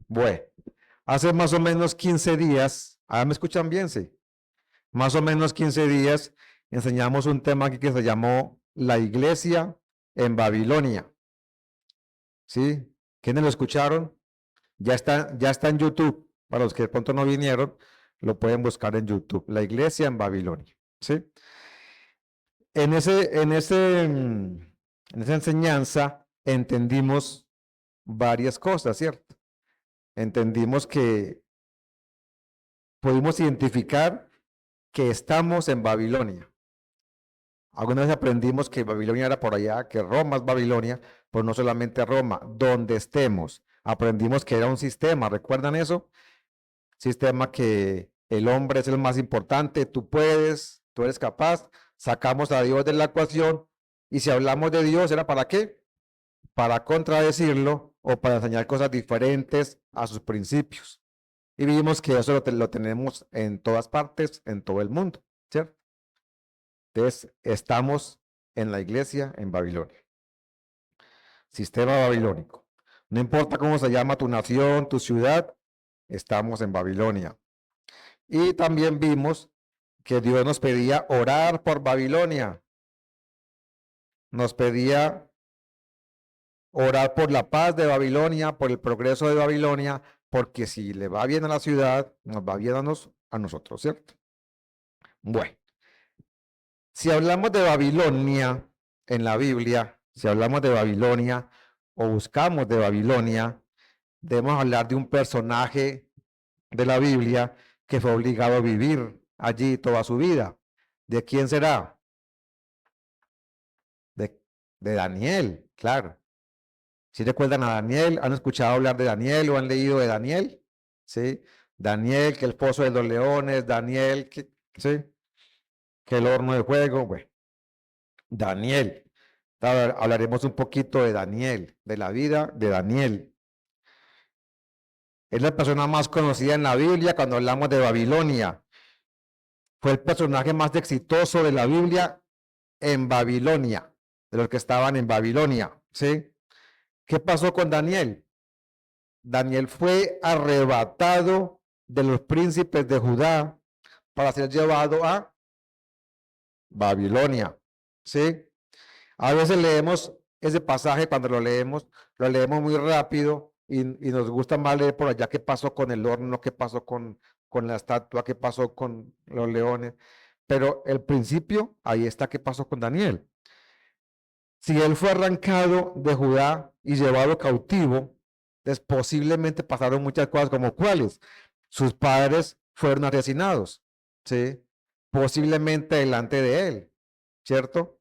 Bueno, hace más o menos 15 días, ¿me escuchan bien? Sí. Más o menos 15 días enseñamos un tema aquí que se llamó La Iglesia en Babilonia. ¿Sí? ¿Quiénes lo escucharon? Ya está en YouTube. Para los que de pronto no vinieron, lo pueden buscar en YouTube. La Iglesia en Babilonia. ¿Sí? En ese, en ese, en esa enseñanza entendimos varias cosas, ¿cierto? Entendimos que pudimos identificar que estamos en Babilonia. Alguna vez aprendimos que Babilonia era por allá, que Roma es Babilonia, pero no solamente Roma, donde estemos. Aprendimos que era un sistema, ¿recuerdan eso? Sistema que el hombre es el más importante, tú puedes, tú eres capaz, sacamos a Dios de la ecuación, y si hablamos de Dios, ¿era para qué? Para contradecirlo o para enseñar cosas diferentes a sus principios. Y vimos que eso lo tenemos en todas partes, en todo el mundo, ¿cierto? Entonces, estamos en la iglesia en Babilonia. Sistema babilónico. No importa cómo se llama tu nación, tu ciudad, estamos en Babilonia. Y también vimos que Dios nos pedía orar por Babilonia. Nos pedía orar por la paz de Babilonia, por el progreso de Babilonia, porque si le va bien a la ciudad, nos va bien a nosotros, ¿cierto? Bueno, si hablamos de Babilonia en la Biblia, si hablamos de Babilonia o buscamos de Babilonia, debemos hablar de un personaje de la Biblia que fue obligado a vivir allí toda su vida. ¿De quién será? De Daniel, claro. ¿Si recuerdan a Daniel? ¿Han escuchado hablar de Daniel o han leído de Daniel? ¿Sí? Daniel, que el pozo de los leones, Daniel, ¿sí? Que el horno de fuego, bueno. Daniel. Hablaremos un poquito de Daniel, de la vida de Daniel. Es la persona más conocida en la Biblia cuando hablamos de Babilonia. Fue el personaje más exitoso de la Biblia en Babilonia, de los que estaban en Babilonia, ¿sí? ¿Qué pasó con Daniel? Daniel fue arrebatado de los príncipes de Judá para ser llevado a Babilonia, ¿sí? A veces leemos ese pasaje, cuando lo leemos muy rápido y nos gusta más leer por allá qué pasó con el horno, qué pasó con la estatua, qué pasó con los leones. Pero el principio, ahí está qué pasó con Daniel. Si él fue arrancado de Judá y llevado cautivo, pues posiblemente pasaron muchas cosas como cuáles. Sus padres fueron asesinados, ¿sí? Posiblemente delante de él, ¿cierto?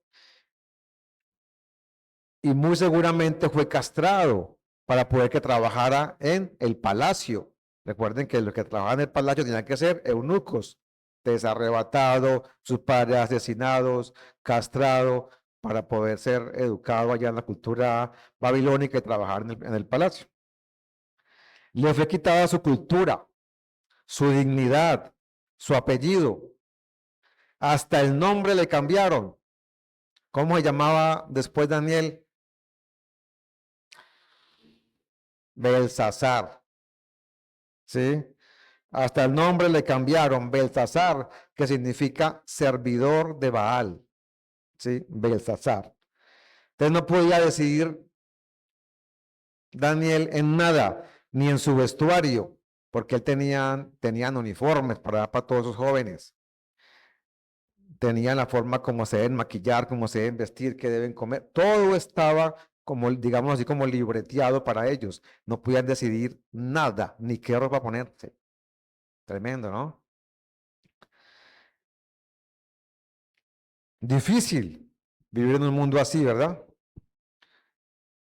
Y muy seguramente fue castrado para poder que trabajara en el palacio. Recuerden que los que trabajaban en el palacio tenían que ser eunucos, desarrebatado, sus padres asesinados, castrado, para poder ser educado allá en la cultura babilónica y trabajar en el palacio. Le fue quitada su cultura, su dignidad, su apellido, hasta el nombre le cambiaron. ¿Cómo se llamaba después Daniel? Belsasar, ¿sí? Hasta el nombre le cambiaron, Belsasar, que significa servidor de Baal, ¿sí? Belsasar. Entonces no podía decidir Daniel en nada, ni en su vestuario, porque él tenían uniformes para dar para todos esos jóvenes. Tenían la forma como se deben maquillar, como se deben vestir, qué deben comer. Todo estaba como, digamos así, como libreteado para ellos. No podían decidir nada, ni qué ropa ponerse. Tremendo, ¿no? Difícil vivir en un mundo así, ¿verdad?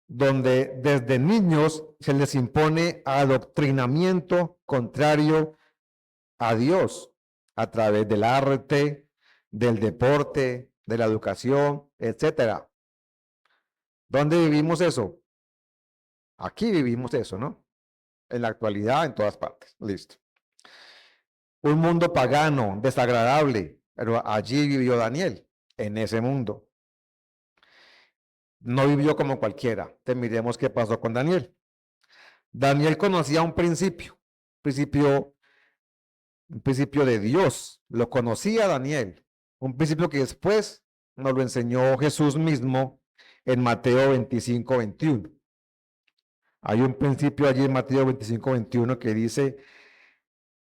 Donde desde niños se les impone adoctrinamiento contrario a Dios a través del arte, del deporte, de la educación, etcétera. ¿Dónde vivimos eso? Aquí vivimos eso, ¿no? En la actualidad, en todas partes. Listo. Un mundo pagano, desagradable, pero allí vivió Daniel, en ese mundo. No vivió como cualquiera. Te miremos qué pasó con Daniel. Daniel conocía principio, un principio de Dios. Lo conocía Daniel, un principio que después nos lo enseñó Jesús mismo en Mateo 25:21. Hay un principio allí en Mateo 25:21 que dice,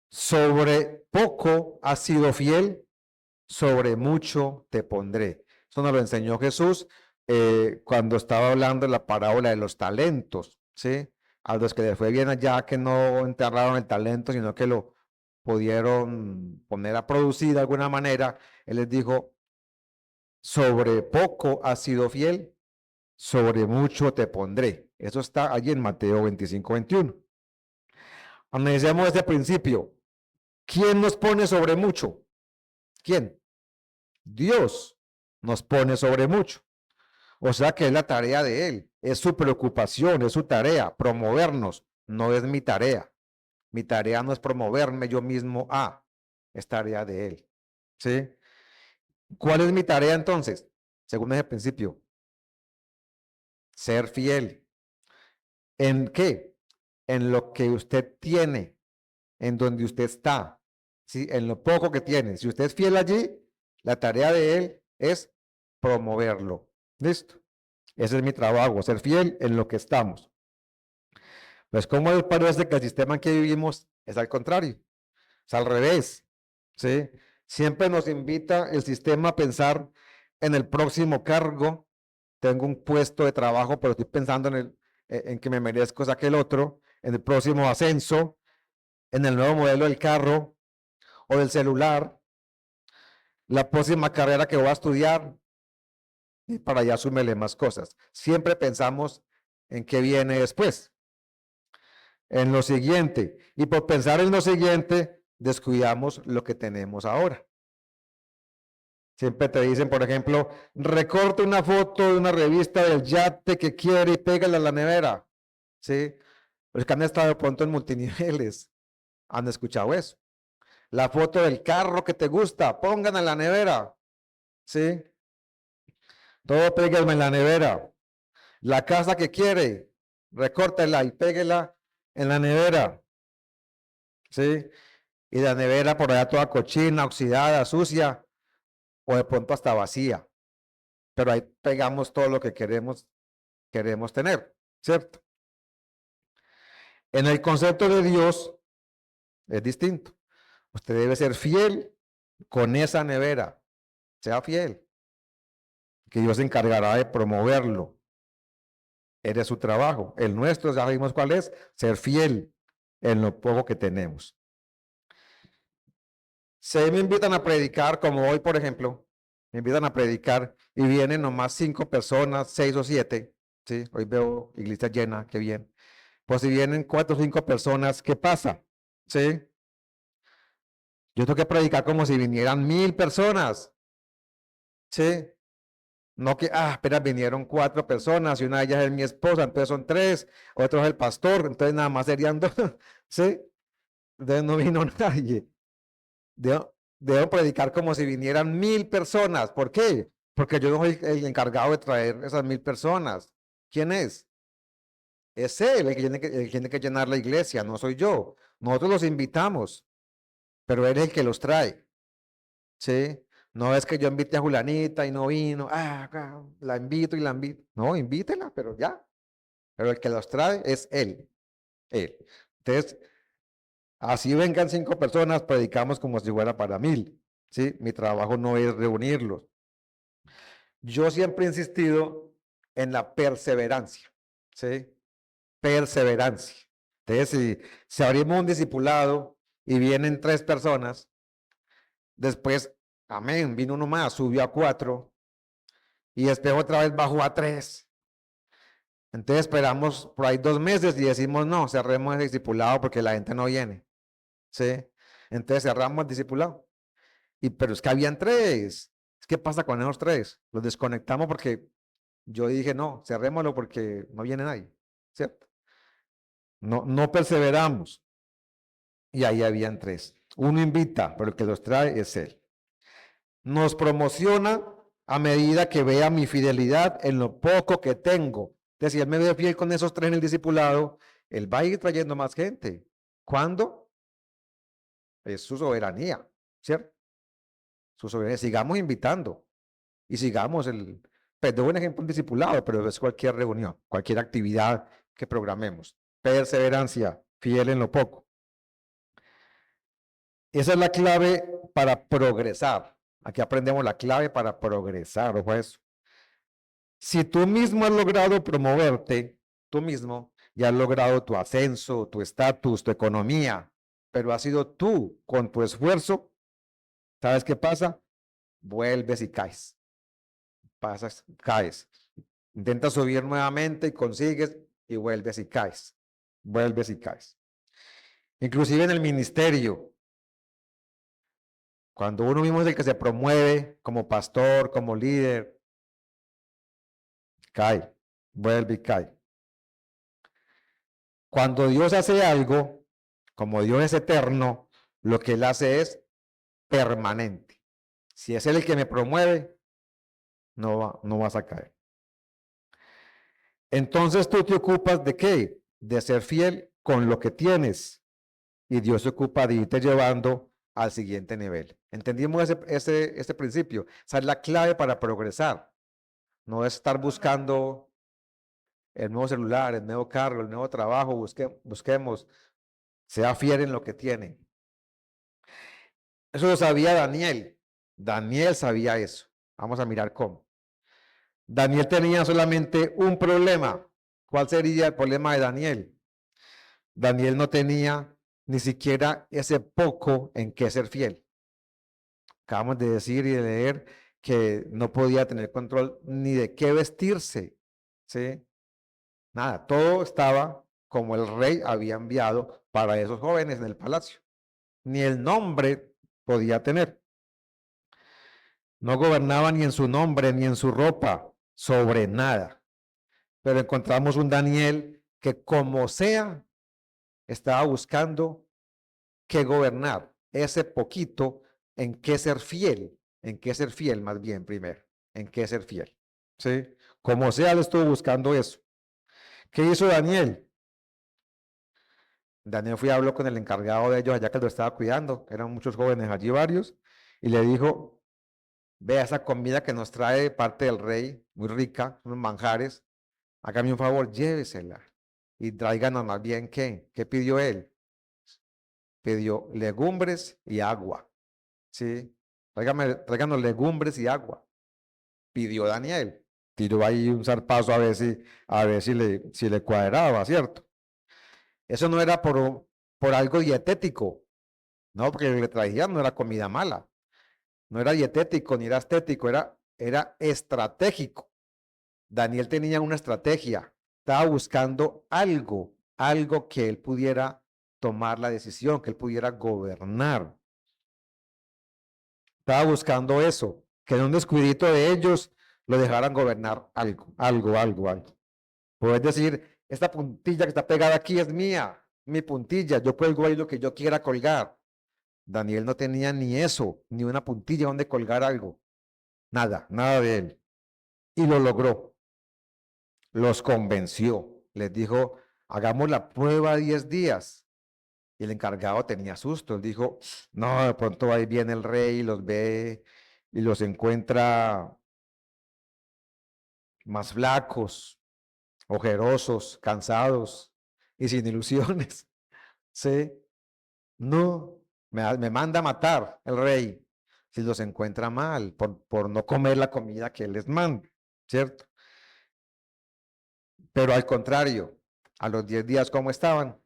sobre poco has sido fiel, sobre mucho te pondré. Eso nos lo enseñó Jesús cuando estaba hablando de la parábola de los talentos, ¿sí? A los que les fue bien allá, que no enterraron el talento, sino que lo pudieron poner a producir de alguna manera, Él les dijo, sobre poco has sido fiel, sobre mucho te pondré. Eso está allí en Mateo 25:21. Analicemos este principio. ¿Quién nos pone sobre mucho? ¿Quién? Dios nos pone sobre mucho. O sea que es la tarea de Él, es su preocupación, es su tarea, promovernos, no es mi tarea. Mi tarea no es promoverme yo mismo es tarea de Él. ¿Sí? ¿Cuál es mi tarea entonces? Según ese principio, ser fiel. ¿En qué? En lo que usted tiene, en donde usted está, ¿sí? En lo poco que tiene. Si usted es fiel allí, la tarea de Él es promoverlo. ¿Listo? Ese es mi trabajo, ser fiel en lo que estamos. Pues como les parece que el sistema en que vivimos es al contrario, es al revés, ¿sí? Siempre nos invita el sistema a pensar en el próximo cargo. Tengo un puesto de trabajo, pero estoy pensando en que me merezco aquel otro, en el próximo ascenso, en el nuevo modelo del carro o del celular, la próxima carrera que voy a estudiar, y para allá súmele más cosas. Siempre pensamos en qué viene después, en lo siguiente, y por pensar en lo siguiente, descuidamos lo que tenemos ahora. Siempre te dicen, por ejemplo, recorta una foto de una revista del yate que quiere y pégala a la nevera. ¿Sí? Los que han estado de pronto en multiniveles han escuchado eso. La foto del carro que te gusta, pónganla en la nevera. ¿Sí? Todo péguenme en la nevera. La casa que quiere, recórtela y péguela en la nevera. ¿Sí? Y la nevera por allá toda cochina, oxidada, sucia, o de pronto hasta vacía. Pero ahí pegamos todo lo que queremos tener, ¿cierto? En el concepto de Dios es distinto. Usted debe ser fiel con esa nevera. Sea fiel, que Dios se encargará de promoverlo. Ese es su trabajo. El nuestro, ya sabemos cuál es, ser fiel en lo poco que tenemos. Si me invitan a predicar, como hoy, por ejemplo, me invitan a predicar y vienen nomás 5 personas, 6 o 7, ¿sí? Hoy veo iglesia llena, qué bien. Pues si vienen 4 o 5 personas, ¿qué pasa? ¿Sí? Yo tengo que predicar como si vinieran 1000 personas, ¿sí? No que, espera, vinieron 4 personas y una de ellas es mi esposa, entonces son 3, otro es el pastor, entonces nada más serían 2, ¿sí? Entonces no vino nadie. Debo predicar como si vinieran 1000 personas. ¿Por qué? Porque yo no soy el encargado de traer esas 1000 personas. ¿Quién es? Es él el que tiene que llenar la iglesia, no soy yo. Nosotros los invitamos, pero él es el que los trae. ¿Sí? No es que yo invite a Julanita y no vino, la invito y la invito. No, invítela, pero ya. Pero el que los trae es él. Él. Entonces, así vengan 5 personas, predicamos como si fuera para 1000. ¿Sí? Mi trabajo no es reunirlos. Yo siempre he insistido en la perseverancia. ¿Sí? Perseverancia. Entonces, si abrimos un discipulado y vienen 3 personas, después, amén, vino uno más, subió a 4 y después otra vez bajó a 3. Entonces esperamos por ahí 2 meses y decimos, no, cerremos el discipulado porque la gente no viene. ¿Sí? Entonces cerramos el discipulado. Pero es que habían 3. ¿Qué pasa con esos 3? Los desconectamos porque yo dije, no, cerrémoslo porque no viene nadie. ¿Cierto? No perseveramos. Y ahí habían 3. Uno invita, pero el que los trae es él. Nos promociona a medida que vea mi fidelidad en lo poco que tengo. Entonces, si él me ve fiel con esos 3 en el discipulado, Él va a ir trayendo más gente. ¿Cuándo? Es su soberanía, ¿cierto? Su soberanía. Sigamos invitando y sigamos pues doy un ejemplo, un discipulado, pero es cualquier reunión, cualquier actividad que programemos. Perseverancia, fiel en lo poco. Esa es la clave para progresar. Aquí aprendemos la clave para progresar, ojo a eso. Si tú mismo has logrado promoverte, tú mismo, ya has logrado tu ascenso, tu estatus, tu economía, pero has sido tú con tu esfuerzo, ¿sabes qué pasa? Vuelves y caes. Pasas, caes. Intentas subir nuevamente y consigues y vuelves y caes. Vuelves y caes. Inclusive en el ministerio, cuando uno mismo es el que se promueve como pastor, como líder, cae, vuelve y cae. Cuando Dios hace algo, como Dios es eterno, lo que Él hace es permanente. Si es Él el que me promueve, no vas a caer. Entonces tú te ocupas de qué? De ser fiel con lo que tienes. Y Dios se ocupa de irte llevando al siguiente nivel. ¿Entendimos ese principio? Esa es la clave para progresar. No es estar buscando el nuevo celular, el nuevo carro, el nuevo trabajo. Busquemos, sea fiel en lo que tiene. Eso lo sabía Daniel. Daniel sabía eso. Vamos a mirar cómo. Daniel tenía solamente un problema. ¿Cuál sería el problema de Daniel? Daniel no tenía ni siquiera ese poco en qué ser fiel. Acabamos de decir y de leer que no podía tener control ni de qué vestirse, ¿sí? Nada, todo estaba como el rey había enviado para esos jóvenes en el palacio. Ni el nombre podía tener. No gobernaba ni en su nombre, ni en su ropa, sobre nada. Pero encontramos un Daniel que como sea, estaba buscando qué gobernar, ese poquito en qué ser fiel más bien primero, en qué ser fiel. ¿Sí? Como sea, le estuvo buscando eso. ¿Qué hizo Daniel? Daniel fue y habló con el encargado de ellos allá que lo estaba cuidando, eran muchos jóvenes allí varios, y le dijo, vea esa comida que nos trae de parte del rey, muy rica, unos manjares, hágame un favor, llévesela y tráiganos más bien ¿qué pidió él? Pidió legumbres y agua, ¿sí? Tráiganos legumbres y agua, pidió Daniel, tiró ahí un zarpazo a ver si le cuadraba, ¿cierto? Eso no era por algo dietético, no, porque le traían no era comida mala, no era dietético ni era estético, era estratégico. Daniel tenía una estrategia, estaba buscando algo que él pudiera tomar la decisión, que él pudiera gobernar. Estaba buscando eso, que en un descuidito de ellos lo dejaran gobernar algo. Puedes decir, esta puntilla que está pegada aquí es mía, mi puntilla, yo cuelgo ahí lo que yo quiera colgar. Daniel no tenía ni eso, ni una puntilla donde colgar algo. Nada de él. Y lo logró. Los convenció. Les dijo, hagamos la prueba 10 días. Y el encargado tenía susto. Él dijo, no, de pronto ahí viene el rey y los ve y los encuentra más flacos, ojerosos, cansados y sin ilusiones. Sí, no, me manda a matar el rey si los encuentra mal por no comer la comida que él les manda, ¿cierto? Pero al contrario, a los 10 días, ¿cómo estaban?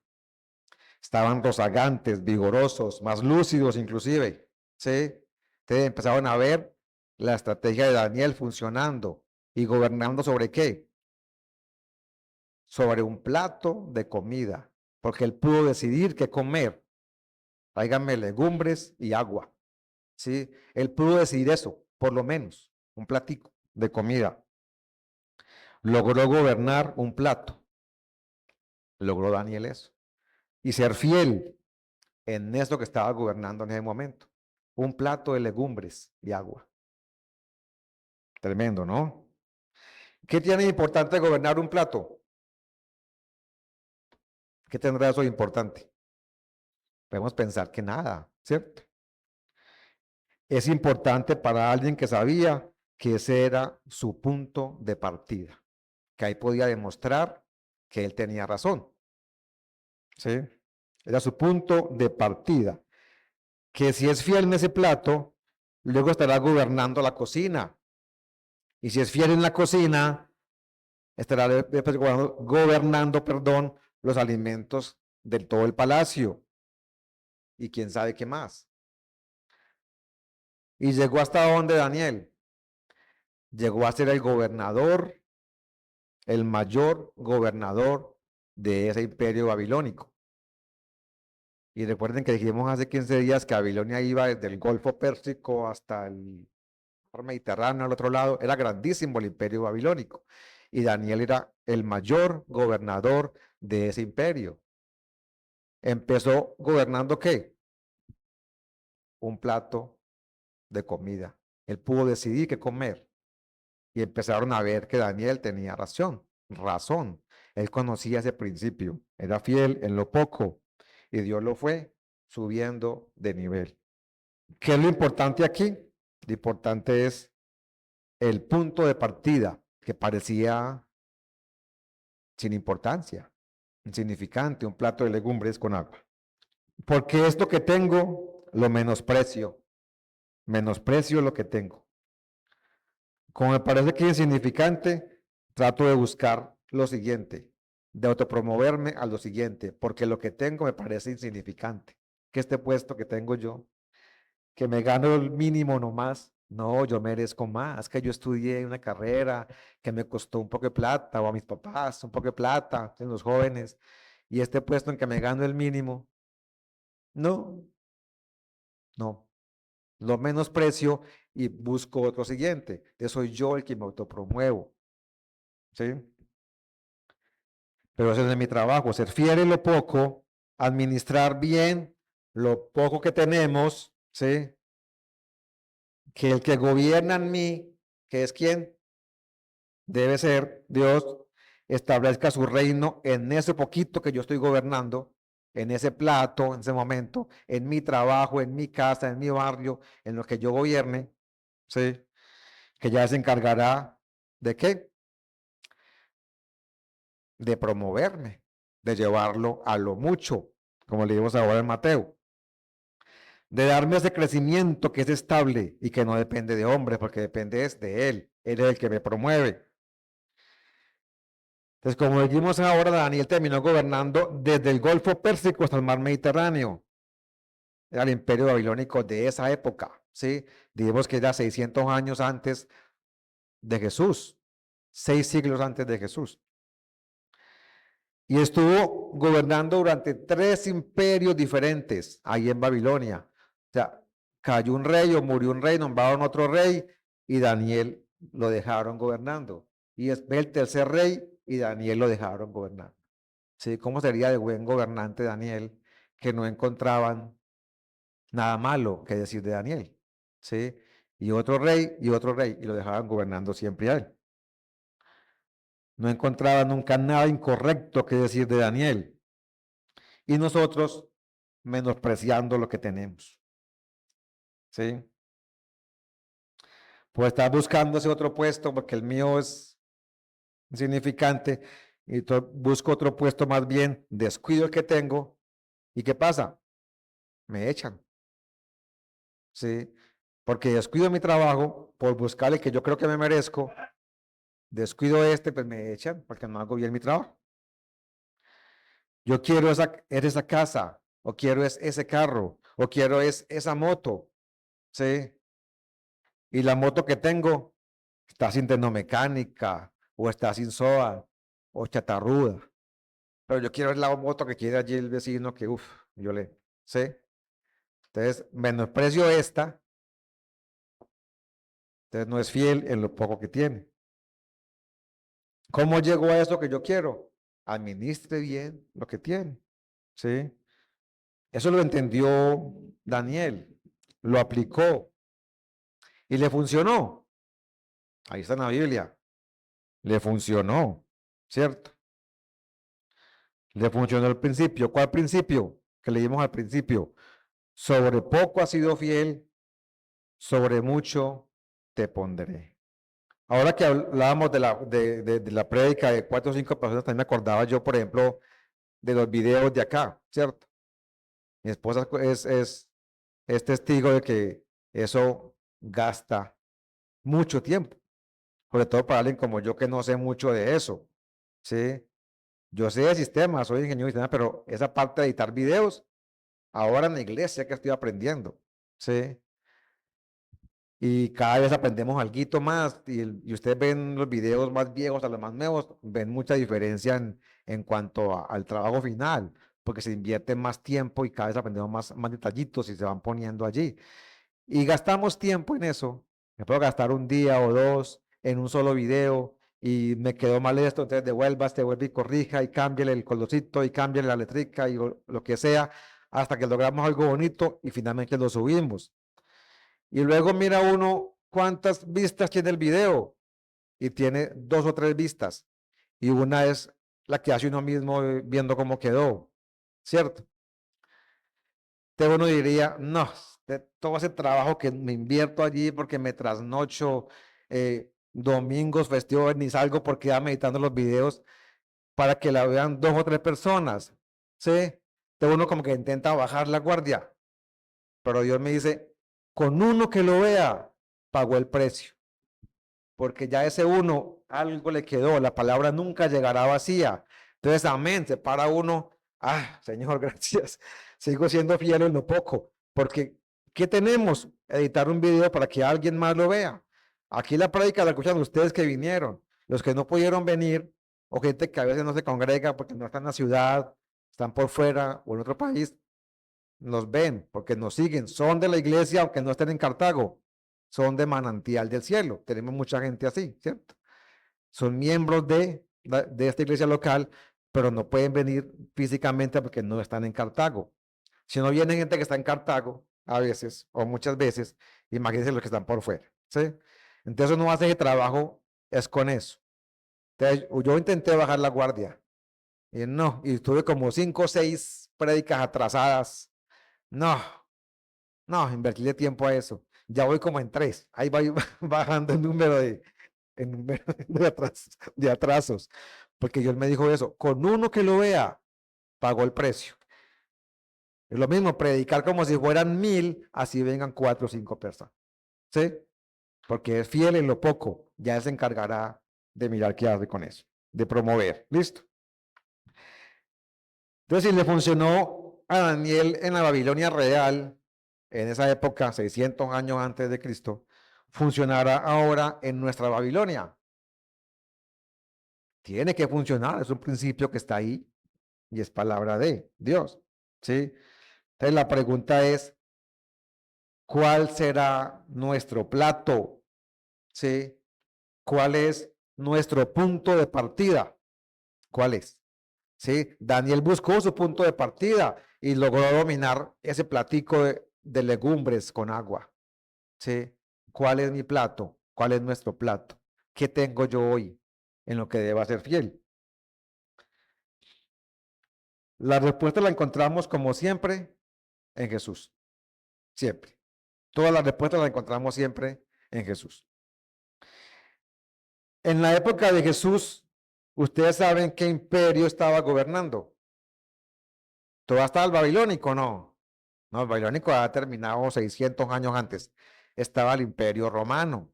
Estaban rozagantes, vigorosos, más lúcidos inclusive, ¿sí? Ustedes empezaron a ver la estrategia de Daniel funcionando y gobernando sobre qué? Sobre un plato de comida, porque él pudo decidir qué comer. Tráiganme legumbres y agua, ¿sí? Él pudo decidir eso, por lo menos, un platico de comida. Logró gobernar un plato, logró Daniel eso. Y ser fiel en eso que estaba gobernando en ese momento. Un plato de legumbres y agua. Tremendo, ¿no? ¿Qué tiene importante gobernar un plato? ¿Qué tendrá eso de importante? Podemos pensar que nada, ¿cierto? Es importante para alguien que sabía que ese era su punto de partida, que ahí podía demostrar que él tenía razón, ¿sí? Era su punto de partida, que si es fiel en ese plato, luego estará gobernando la cocina, y si es fiel en la cocina, estará después gobernando, perdón, los alimentos del todo el palacio, y quién sabe qué más. Y llegó hasta donde Daniel, llegó a ser el gobernador, el mayor gobernador de ese imperio babilónico. Y recuerden que dijimos hace 15 días que Babilonia iba desde el Golfo Pérsico hasta el mar Mediterráneo al otro lado. Era grandísimo el imperio babilónico. Y Daniel era el mayor gobernador de ese imperio. Empezó gobernando ¿qué? Un plato de comida. Él pudo decidir qué comer. Y empezaron a ver que Daniel tenía razón. Él conocía ese principio, era fiel en lo poco y Dios lo fue subiendo de nivel. ¿Qué es lo importante aquí? Lo importante es el punto de partida que parecía sin importancia, insignificante, un plato de legumbres con agua. Porque esto que tengo lo menosprecio lo que tengo. Como me parece que es insignificante, trato de buscar lo siguiente, de autopromoverme a lo siguiente, porque lo que tengo me parece insignificante. Que este puesto que tengo yo, que me gano el mínimo nomás, no, yo merezco más, que yo estudié una carrera que me costó un poco de plata, o a mis papás un poco de plata, en los jóvenes, y este puesto en que me gano el mínimo, no, no, lo menosprecio y busco otro siguiente. Entonces soy yo el que me autopromuevo. ¿Sí? Pero ese no es mi trabajo, ser fiel en lo poco, administrar bien lo poco que tenemos, ¿sí? Que el que gobierna en mí, que es quien debe ser Dios, establezca su reino en ese poquito que yo estoy gobernando, en ese plato, en ese momento, en mi trabajo, en mi casa, en mi barrio, en lo que yo gobierne, ¿sí? Que ya se encargará de qué? De promoverme, de llevarlo a lo mucho, como leímos ahora en Mateo, de darme ese crecimiento que es estable y que no depende de hombres, porque depende de Él es el que me promueve. Entonces, como dijimos ahora, Daniel terminó gobernando desde el Golfo Pérsico hasta el mar Mediterráneo. Era el imperio babilónico de esa época, ¿sí? Dijimos que era 600 años antes de Jesús, 6 siglos antes de Jesús. Y estuvo gobernando durante 3 imperios diferentes ahí en Babilonia. O sea, cayó un rey o murió un rey, nombraron otro rey y Daniel lo dejaron gobernando. Y después el tercer rey y Daniel lo dejaron gobernar. ¿Sí? ¿Cómo sería de buen gobernante Daniel que no encontraban nada malo que decir de Daniel? ¿Sí? Y otro rey y lo dejaban gobernando siempre a él. No encontraba nunca nada incorrecto que decir de Daniel. Y nosotros menospreciando lo que tenemos. ¿Sí? Pues estar buscando ese otro puesto porque el mío es insignificante y busco otro puesto más bien, descuido el que tengo. ¿Y qué pasa? Me echan. ¿Sí? Porque descuido mi trabajo por buscar el que yo creo que me merezco, descuido pues me echan porque no hago bien mi trabajo. Yo quiero esa casa, o quiero ese carro, o quiero esa moto, ¿sí? Y la moto que tengo está sin tecnomecánica, o está sin SOA, o chatarruda. Pero yo quiero la moto que quiere allí el vecino que, uff, yo le, ¿sí? Entonces, menosprecio esta, entonces no es fiel en lo poco que tiene. ¿Cómo llegó a eso que yo quiero? Administre bien lo que tiene, ¿sí? Eso lo entendió Daniel, lo aplicó y le funcionó. Ahí está en la Biblia. Le funcionó, ¿cierto? Le funcionó el principio. ¿Cuál principio? Que leímos al principio. Sobre poco has sido fiel, sobre mucho te pondré. Ahora que hablábamos de la prédica de 4 o 5 personas, también me acordaba yo, por ejemplo, de los videos de acá, ¿cierto? Mi esposa es testigo de que eso gasta mucho tiempo, sobre todo para alguien como yo que no sé mucho de eso, ¿sí? Yo sé de sistemas, soy ingeniero de sistemas, pero esa parte de editar videos, ahora en la iglesia que estoy aprendiendo, ¿sí? Y cada vez aprendemos algo más y ustedes ven los videos más viejos a los más nuevos, ven mucha diferencia en cuanto al trabajo final, porque se invierte más tiempo y cada vez aprendemos más detallitos y se van poniendo allí. Y gastamos tiempo en eso. Me puedo gastar un día o dos en un solo video y me quedó mal esto, entonces devuelve y corrija y cámbiale el colorcito y cámbiale la letrica y lo que sea, hasta que logramos algo bonito y finalmente lo subimos. Y luego mira uno cuántas vistas tiene el video y tiene 2 o 3 vistas. Y una es la que hace uno mismo viendo cómo quedó, ¿cierto? Entonces uno diría, no, de todo ese trabajo que me invierto allí porque me trasnocho, domingos, festivos, ni salgo porque ya meditando los videos para que la vean 2 o 3 personas, ¿sí? Entonces uno como que intenta bajar la guardia, pero Dios me dice, con uno que lo vea, pagó el precio, porque ya ese uno algo le quedó, la palabra nunca llegará vacía. Entonces, amén, se para uno, Señor, gracias, sigo siendo fiel en lo poco, porque ¿qué tenemos? Editar un video para que alguien más lo vea. Aquí la prédica la escuchan ustedes que vinieron, los que no pudieron venir, o gente que a veces no se congrega porque no están en la ciudad, están por fuera o en otro país, nos ven porque nos siguen, son de la iglesia aunque no estén en Cartago, son de Manantial del Cielo, tenemos mucha gente así, ¿cierto? Son miembros de esta iglesia local, pero no pueden venir físicamente porque no están en Cartago. Si no viene gente que está en Cartago, a veces o muchas veces, imagínense los que están por fuera, ¿sí? Entonces uno hace ese trabajo, es con eso. Entonces, yo intenté bajar la guardia y no, y tuve como 5 o 6 prédicas atrasadas. No, no, invertirle tiempo a eso. Ya voy como en 3. Ahí voy bajando el número de atrasos. Porque Dios me dijo eso. Con uno que lo vea, pagó el precio. Es lo mismo predicar como si fueran 1000, así vengan 4 o 5 personas. ¿Sí? Porque es fiel en lo poco. Ya se encargará de mirar qué hace con eso. De promover. ¿Listo? Entonces, si le funcionó a Daniel en la Babilonia real, en esa época, 600 años antes de Cristo, funcionará ahora en nuestra Babilonia. Tiene que funcionar, es un principio que está ahí y es palabra de Dios, ¿sí? Entonces la pregunta es, ¿cuál será nuestro plato? ¿Sí? ¿Cuál es nuestro punto de partida? ¿Cuál es? ¿Sí? Daniel buscó su punto de partida y logró dominar ese platico de legumbres con agua. ¿Sí? ¿Cuál es mi plato? ¿Cuál es nuestro plato? ¿Qué tengo yo hoy en lo que deba ser fiel? La respuesta la encontramos como siempre en Jesús. Siempre. Todas las respuestas las encontramos siempre en Jesús. En la época de Jesús, ustedes saben qué imperio estaba gobernando. ¿Todavía estaba el babilónico? No. No, el babilónico ha terminado 600 años antes. Estaba el imperio romano.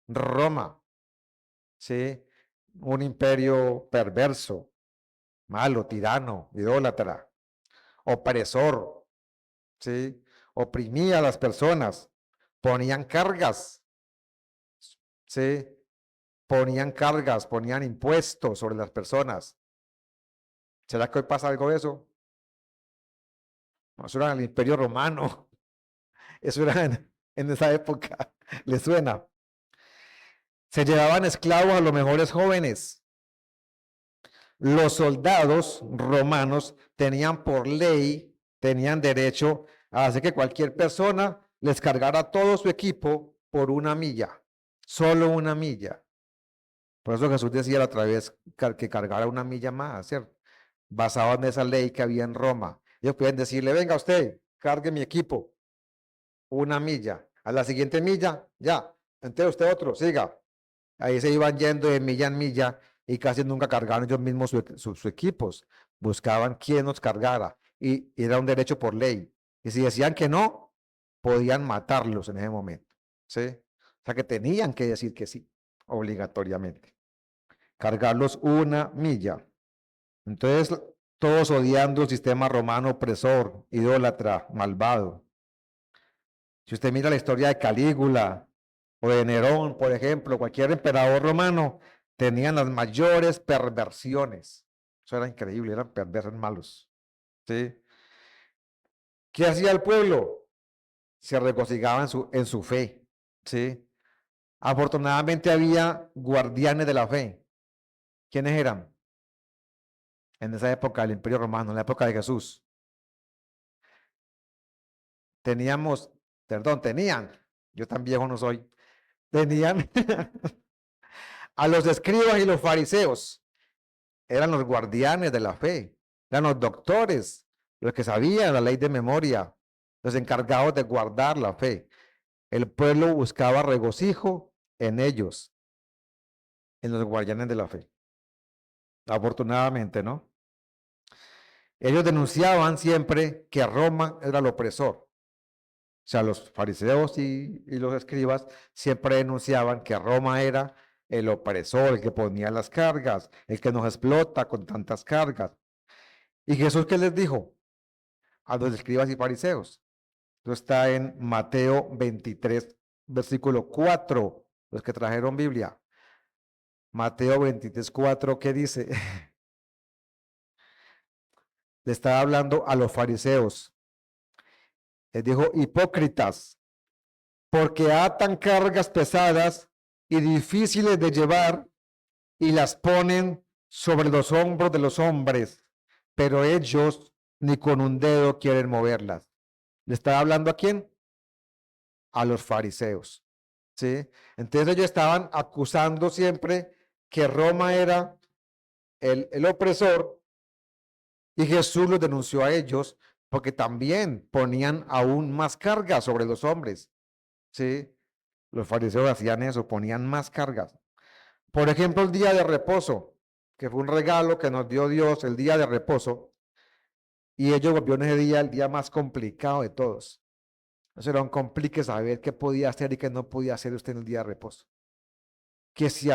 Roma. ¿Sí? Un imperio perverso, malo, tirano, idólatra, opresor, ¿sí? Oprimía a las personas, ponían cargas, ¿sí? Ponían impuestos sobre las personas. ¿Será que hoy pasa algo de eso? No, eso era el imperio romano, eso era en esa época, ¿le suena? Se llevaban esclavos a los mejores jóvenes. Los soldados romanos tenían por ley, tenían derecho a hacer que cualquier persona les cargara todo su equipo por 1 milla, solo 1 milla. Por eso Jesús decía la otra vez que cargara 1 milla más, ¿cierto? basado en esa ley que había en Roma. Ellos pueden decirle, venga usted, cargue mi equipo, 1 milla. A la siguiente milla, ya, entonces usted otro, siga. Ahí se iban yendo de milla en milla y casi nunca cargaron ellos mismos sus equipos. Buscaban quién los cargara y era un derecho por ley. Y si decían que no, podían matarlos en ese momento. ¿Sí? O sea que tenían que decir que sí, obligatoriamente. Cargarlos 1 milla. Entonces, todos odiando el sistema romano opresor, idólatra, malvado. Si usted mira la historia de Calígula o de Nerón, por ejemplo, cualquier emperador romano, tenían las mayores perversiones. Eso era increíble, eran perversos malos. ¿Sí? ¿Qué hacía el pueblo? Se regocijaba en su fe. ¿Sí? Afortunadamente había guardianes de la fe. ¿Quiénes eran? En esa época del Imperio Romano, en la época de Jesús. Tenían, yo tan viejo no soy, tenían a los escribas y los fariseos, eran los guardianes de la fe, eran los doctores, los que sabían la ley de memoria, los encargados de guardar la fe. El pueblo buscaba regocijo en ellos, en los guardianes de la fe. Afortunadamente, ¿no? Ellos denunciaban siempre que Roma era el opresor. O sea, los fariseos y los escribas siempre denunciaban que Roma era el opresor, el que ponía las cargas, el que nos explota con tantas cargas. ¿Y Jesús qué les dijo a los escribas y fariseos? Esto está en Mateo 23, versículo 4, los que trajeron Biblia. Mateo 23, 4, ¿qué dice? Le estaba hablando a los fariseos. Les dijo, hipócritas, porque atan cargas pesadas y difíciles de llevar y las ponen sobre los hombros de los hombres, pero ellos ni con un dedo quieren moverlas. ¿Le estaba hablando a quién? A los fariseos. ¿Sí? Entonces ellos estaban acusando siempre que Roma era el opresor y Jesús los denunció a ellos porque también ponían aún más cargas sobre los hombres. ¿Sí? Los fariseos hacían eso, ponían más cargas. Por ejemplo, el día de reposo, que fue un regalo que nos dio Dios, el día de reposo, y ellos volvió en ese día el día más complicado de todos. Eso era un complique saber qué podía hacer y qué no podía hacer usted en el día de reposo. Que si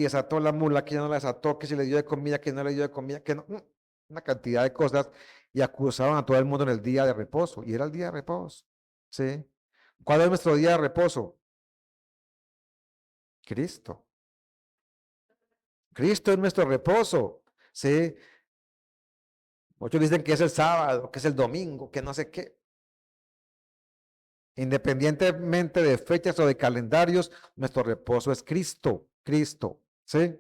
desató la mula, que no la desató, que si le dio de comida, que no le dio de comida, que no, una cantidad de cosas, y acusaban a todo el mundo en el día de reposo, y era el día de reposo. ¿Sí? ¿Cuál es nuestro día de reposo? Cristo. Cristo es nuestro reposo. ¿Sí? Muchos dicen que es el sábado, que es el domingo, que no sé qué. Independientemente de fechas o de calendarios, nuestro reposo es Cristo, Cristo, ¿sí?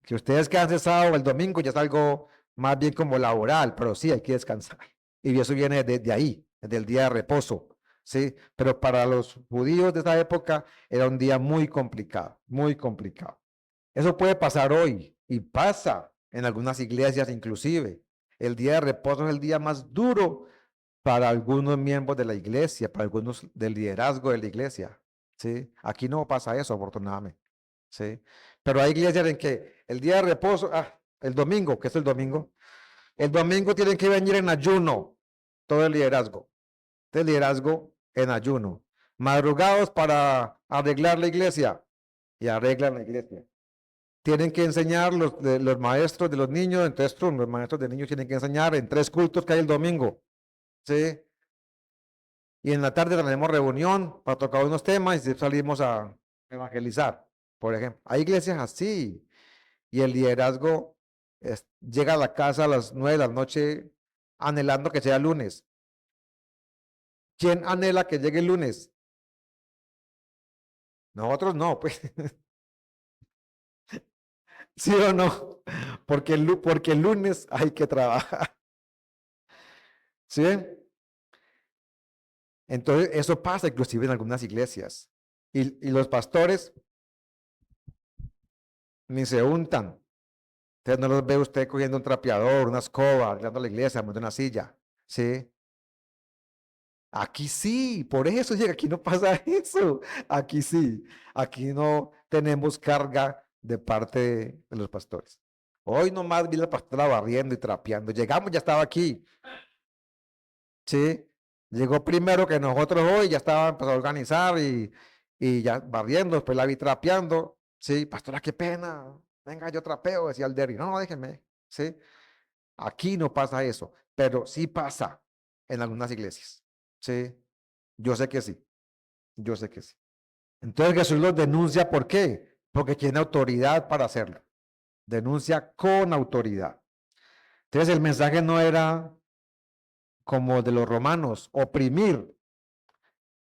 Si ustedes quedan sábado o el domingo, ya es algo más bien como laboral, pero sí hay que descansar. Y eso viene desde ahí, desde el día de reposo, ¿sí? Pero para los judíos de esa época era un día muy complicado, muy complicado. Eso puede pasar hoy y pasa en algunas iglesias inclusive. El día de reposo es el día más duro para algunos miembros de la iglesia, para algunos del liderazgo de la iglesia, ¿sí? Aquí no pasa eso, afortunadamente, ¿sí? Pero hay iglesias en que el día de reposo, el domingo, ¿qué es el domingo tienen que venir en ayuno, todo el liderazgo, en ayuno, madrugados para arreglar la iglesia, y arreglan la iglesia. Tienen que enseñar los maestros de los niños, entonces los maestros de niños tienen que enseñar en 3 cultos que hay el domingo, ¿sí? Y en la tarde tenemos reunión para tocar unos temas y salimos a evangelizar, por ejemplo. Hay iglesias así y el liderazgo llega a la casa a las 9 de la noche anhelando que sea lunes. ¿Quién anhela que llegue el lunes? Nosotros no, pues. ¿Sí o no? Porque el lunes hay que trabajar. ¿Sí? Entonces, eso pasa inclusive en algunas iglesias. Y los pastores ni se untan. Entonces no los ve usted cogiendo un trapeador, una escoba, arreglando la iglesia, montando una silla, ¿sí? Aquí sí, por eso llega, aquí no pasa eso, aquí sí, aquí no tenemos carga de parte de los pastores. Hoy nomás vi la pastora barriendo y trapeando, llegamos, ya estaba aquí, ¿sí? Llegó primero que nosotros hoy, ya estaba empezando a organizar y ya barriendo, después la vi trapeando, ¿sí? Pastora, qué pena, venga, yo trapeo, decía el Derry, no, no, déjenme, ¿sí? Aquí no pasa eso, pero sí pasa en algunas iglesias, ¿sí? Yo sé que sí, yo sé que sí. Entonces Jesús los denuncia, ¿por qué? Porque tiene autoridad para hacerlo. Denuncia con autoridad. Entonces el mensaje no era como el de los romanos, oprimir,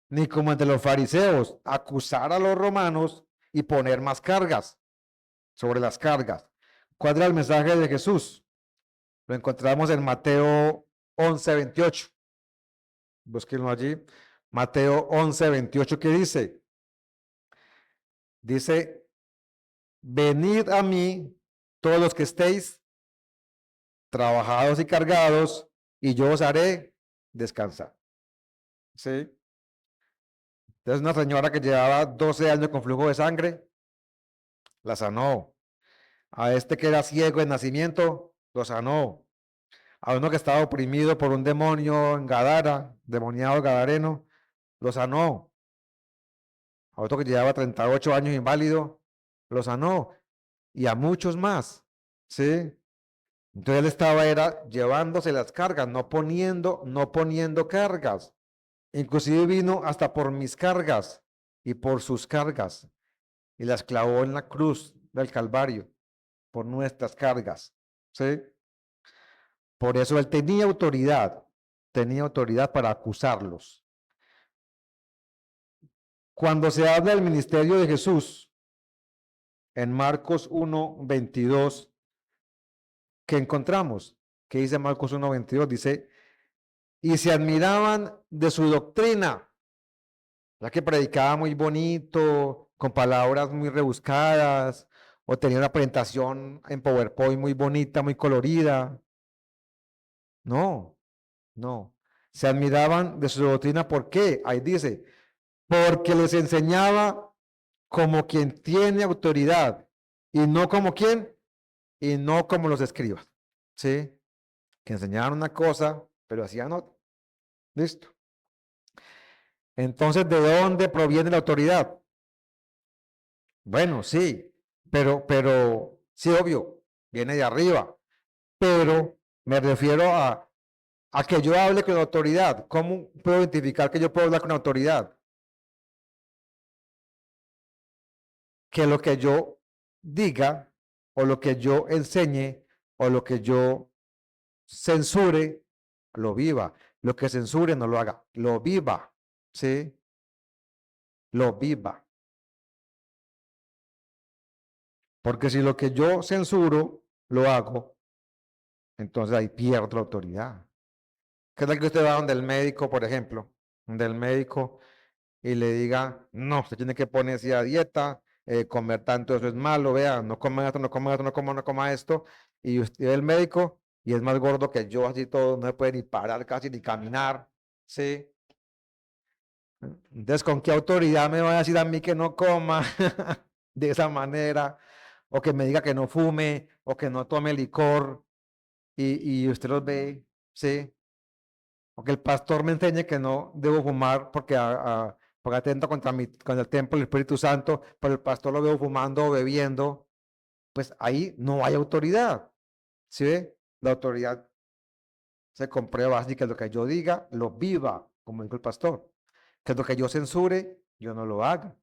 ni como el de los fariseos, acusar a los romanos y poner más cargas sobre las cargas. ¿Cuál era el mensaje de Jesús? Lo encontramos en Mateo 11:28. Búsquenlo allí. Mateo 11:28, ¿qué dice? Dice, venid a mí todos los que estéis trabajados y cargados, y yo os haré descansar. ¿Sí? Entonces una señora que llevaba 12 años con flujo de sangre, la sanó. A este que era ciego de nacimiento, lo sanó. A uno que estaba oprimido por un demonio en Gadara, demoniado gadareno, lo sanó. A otro que llevaba 38 años inválido, lo sanó. Y a muchos más. ¿Sí? Entonces él estaba era llevándose las cargas, no poniendo cargas. Inclusive vino hasta por mis cargas y por sus cargas y las clavó en la cruz del Calvario por nuestras cargas. ¿Sí? Por eso él tenía autoridad para acusarlos. Cuando se habla del ministerio de Jesús en Marcos 1:22, ¿qué encontramos? ¿Qué dice Marcos 1:22? Dice, y se admiraban de su doctrina, ya que predicaba muy bonito, con palabras muy rebuscadas, o tenía una presentación en PowerPoint muy bonita, muy colorida. No, no. Se admiraban de su doctrina, ¿por qué? Ahí dice, porque les enseñaba como quien tiene autoridad, y no como quien, y no como los escribas. ¿Sí? Que enseñaban una cosa, pero hacían otra. Listo. Entonces, ¿de dónde proviene la autoridad? Bueno, sí, pero, sí, obvio, viene de arriba, pero me refiero a que yo hable con autoridad. ¿Cómo puedo identificar que yo puedo hablar con autoridad? Que lo que yo diga, o lo que yo enseñe, o lo que yo censure, lo viva. Lo que censure no lo haga, lo viva, ¿sí? Lo viva. Porque si lo que yo censuro lo hago, entonces ahí pierdo la autoridad. ¿Qué tal que usted va donde el médico, por ejemplo, donde el médico y le diga, no, usted tiene que ponerse a dieta, comer tanto, eso es malo, vea, no coma esto, no coma esto, no coma esto, y usted es el médico y es más gordo que yo, así todo, no se puede ni parar casi ni caminar, ¿sí? Entonces, ¿con qué autoridad me va a decir a mí que no coma de esa manera? O que me diga que no fume, o que no tome licor, y usted los ve, ¿sí? O que el pastor me enseñe que no debo fumar porque atento contra el templo del Espíritu Santo, pero el pastor lo veo fumando o bebiendo, pues ahí no hay autoridad, ¿sí ve? La autoridad se comprueba así que lo que yo diga, lo viva, como dijo el pastor. Que lo que yo censure, yo no lo haga,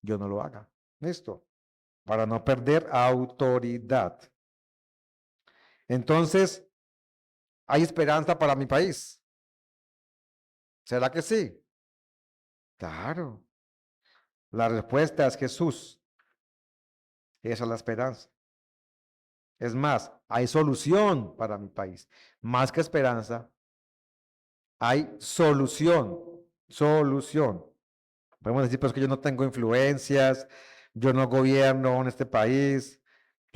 yo no lo haga. ¿Listo? Para no perder autoridad. Entonces, ¿hay esperanza para mi país? ¿Será que sí? Claro. La respuesta es Jesús. Esa es la esperanza. Es más, hay solución para mi país. Más que esperanza, hay solución. Solución. Podemos decir, pues que yo no tengo influencias, yo no gobierno en este país,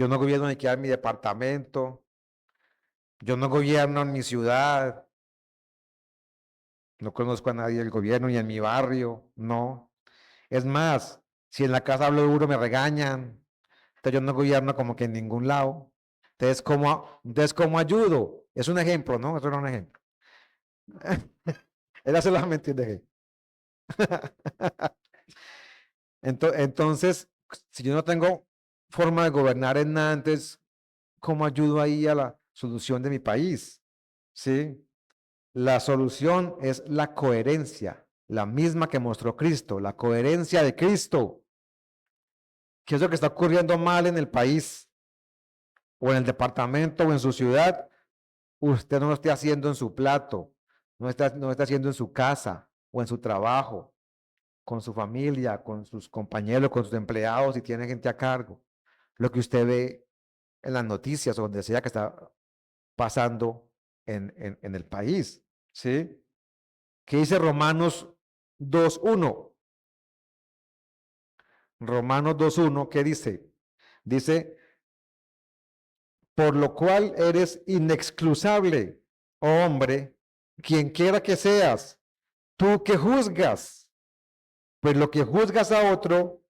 Yo no gobierno ni siquiera en mi departamento. Yo no gobierno en mi ciudad. No conozco a nadie del gobierno ni en mi barrio. No. Es más, si en la casa hablo duro me regañan. Entonces yo no gobierno como que en ningún lado. Entonces, ¿cómo ayudo? Es un ejemplo, ¿no? Eso era un ejemplo. Era solamente un ejemplo. Entonces, si yo no tengo forma de gobernar en nada, entonces, ¿cómo ayudo ahí a la solución de mi país? ¿Sí? La solución es la coherencia, la misma que mostró Cristo, la coherencia de Cristo. ¿Qué es lo que está ocurriendo mal en el país, o en el departamento, o en su ciudad? Usted no lo esté haciendo en su plato, no lo está haciendo en su casa, o en su trabajo, con su familia, con sus compañeros, con sus empleados, si tiene gente a cargo. Lo que usted ve en las noticias o donde sea que está pasando en el país, ¿sí? ¿Qué dice Romanos 2:1? Romanos 2:1, ¿qué dice? Dice, por lo cual eres inexcusable, oh hombre, quien quiera que seas, tú que juzgas, pues lo que juzgas a otro,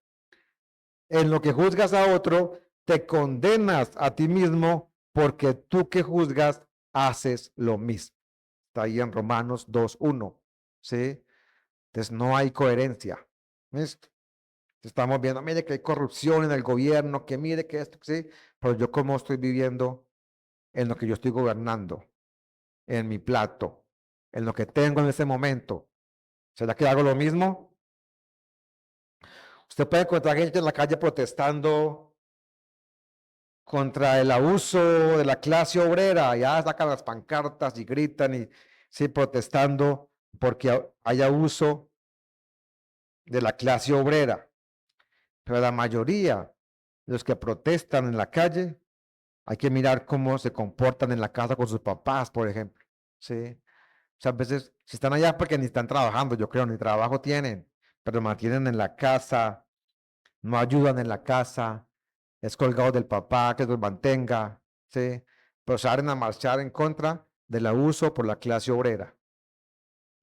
en lo que juzgas a otro, te condenas a ti mismo, porque tú que juzgas haces lo mismo. Está ahí en Romanos 2:1, ¿sí? Entonces no hay coherencia. ¿Listo? Estamos viendo, mire que hay corrupción en el gobierno, que mire que esto, ¿sí? Pero yo cómo estoy viviendo en lo que yo estoy gobernando, en mi plato, en lo que tengo en ese momento. ¿Será que hago lo mismo? Usted puede encontrar gente en la calle protestando contra el abuso de la clase obrera, ya sacan las pancartas y gritan y sí, protestando porque hay abuso de la clase obrera. Pero la mayoría, los que protestan en la calle, hay que mirar cómo se comportan en la casa con sus papás, por ejemplo. ¿Sí? O sea, a veces, si están allá porque ni están trabajando, yo creo, ni trabajo tienen, pero mantienen en la casa, no ayudan en la casa, es colgado del papá que los mantenga, ¿sí? Pero salen a marchar en contra del abuso por la clase obrera.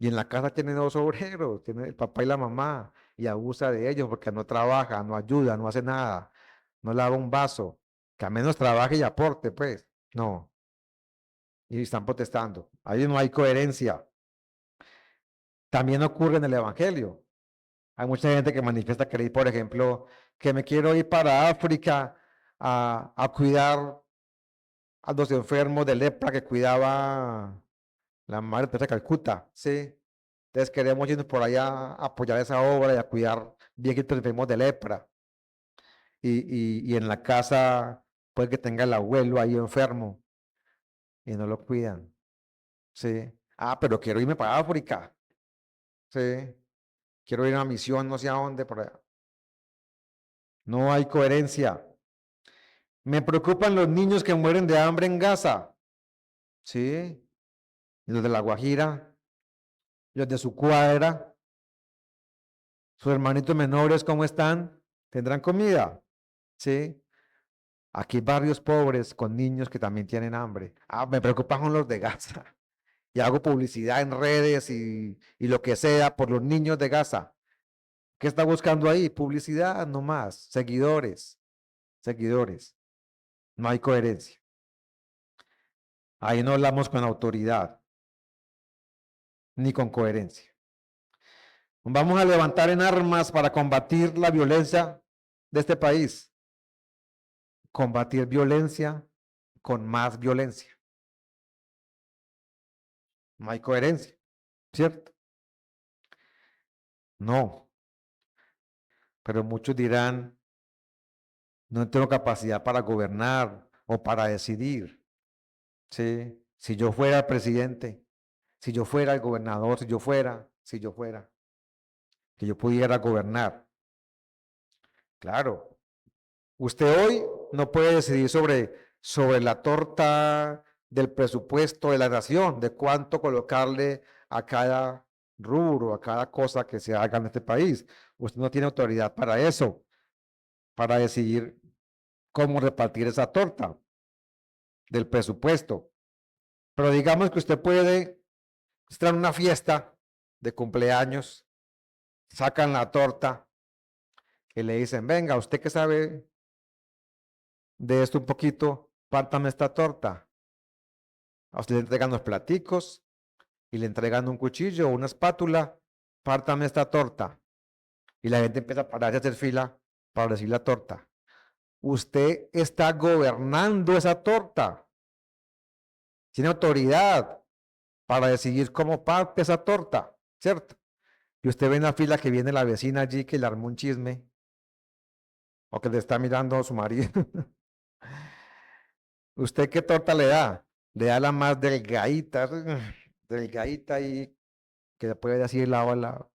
Y en la casa tienen dos obreros, tiene el papá y la mamá, y abusa de ellos porque no trabaja, no ayuda, no hace nada, no lava un vaso, que al menos trabaje y aporte, pues. No, y están protestando. Ahí no hay coherencia. También ocurre en el Evangelio. Hay mucha gente que manifiesta querer, por ejemplo, que me quiero ir para África a cuidar a los enfermos de lepra que cuidaba la Madre Teresa de Calcuta, ¿sí? Entonces queremos irnos por allá a apoyar esa obra y a cuidar viejitos enfermos de lepra. Y en la casa puede que tenga el abuelo ahí enfermo y no lo cuidan, ¿sí? Ah, pero quiero irme para África, ¿sí? Quiero ir a una misión, no sé a dónde, por allá. No hay coherencia. Me preocupan los niños que mueren de hambre en Gaza, ¿sí? Los de La Guajira, los de su cuadra, sus hermanitos menores, ¿cómo están? ¿Tendrán comida? ¿Sí? Aquí hay barrios pobres con niños que también tienen hambre. Ah, me preocupan los de Gaza. Y hago publicidad en redes y lo que sea por los niños de Gaza. ¿Qué está buscando ahí? Publicidad, no más. Seguidores, seguidores. No hay coherencia. Ahí no hablamos con autoridad, ni con coherencia. Vamos a levantar en armas para combatir la violencia de este país. Combatir violencia con más violencia. No hay coherencia, ¿cierto? No, pero muchos dirán, no tengo capacidad para gobernar o para decidir. ¿Sí? Si yo fuera el presidente, si yo fuera el gobernador, si yo fuera, que yo pudiera gobernar. Claro, usted hoy no puede decidir sobre la torta del presupuesto de la nación, de cuánto colocarle a cada rubro, a cada cosa que se haga en este país. Usted no tiene autoridad para eso, para decidir cómo repartir esa torta del presupuesto. Pero digamos que usted puede estar en una fiesta de cumpleaños, sacan la torta y le dicen, venga, usted que sabe de esto un poquito, pártame esta torta. A usted le entregan los platicos y le entregan un cuchillo o una espátula, pártame esta torta. Y la gente empieza a pararse a hacer fila para recibir la torta. Usted está gobernando esa torta. Tiene autoridad para decidir cómo parte esa torta, ¿cierto? Y usted ve en la fila que viene la vecina allí que le armó un chisme o que le está mirando a su marido. ¿Usted qué torta le da? Le da la más delgadita, delgadita y que le puede decir lado a lado.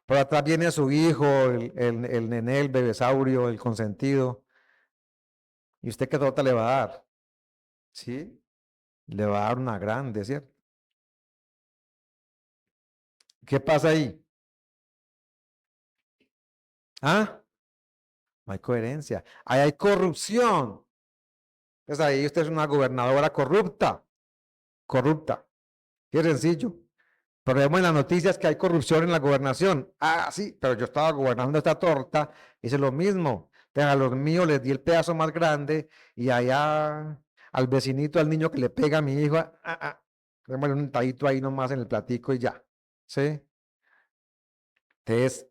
Por atrás viene su hijo, el nené, el bebesaurio, el consentido. ¿Y usted qué torta le va a dar? ¿Sí? Le va a dar una grande, ¿cierto? ¿Qué pasa ahí? ¿Ah? No hay coherencia. Ahí hay corrupción. Entonces ahí usted es una gobernadora corrupta. Corrupta. Qué sencillo. Pero vemos en las noticias que hay corrupción en la gobernación. Ah, sí, pero yo estaba gobernando esta torta, hice lo mismo. Entonces, a los míos les di el pedazo más grande y allá al vecinito, al niño que le pega a mi hijo, démosle un tadito ahí nomás en el platico y ya. ¿Sí? Entonces,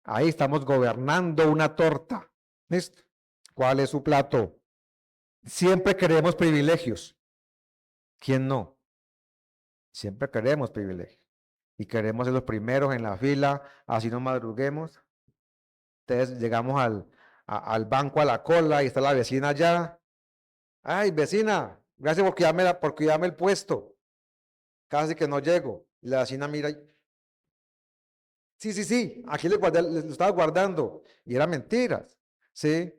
ahí estamos gobernando una torta. ¿Listo? ¿Cuál es su plato? Siempre queremos privilegios. ¿Quién no? Siempre queremos privilegios. Y queremos ser los primeros en la fila, así no madruguemos. Entonces llegamos al banco a la cola y está la vecina allá. Ay, vecina, gracias por cuidarme el puesto. Casi que no llego. Y la vecina mira y, sí, sí, sí, aquí le guardé, le estaba guardando. Y eran mentiras. ¿Sí?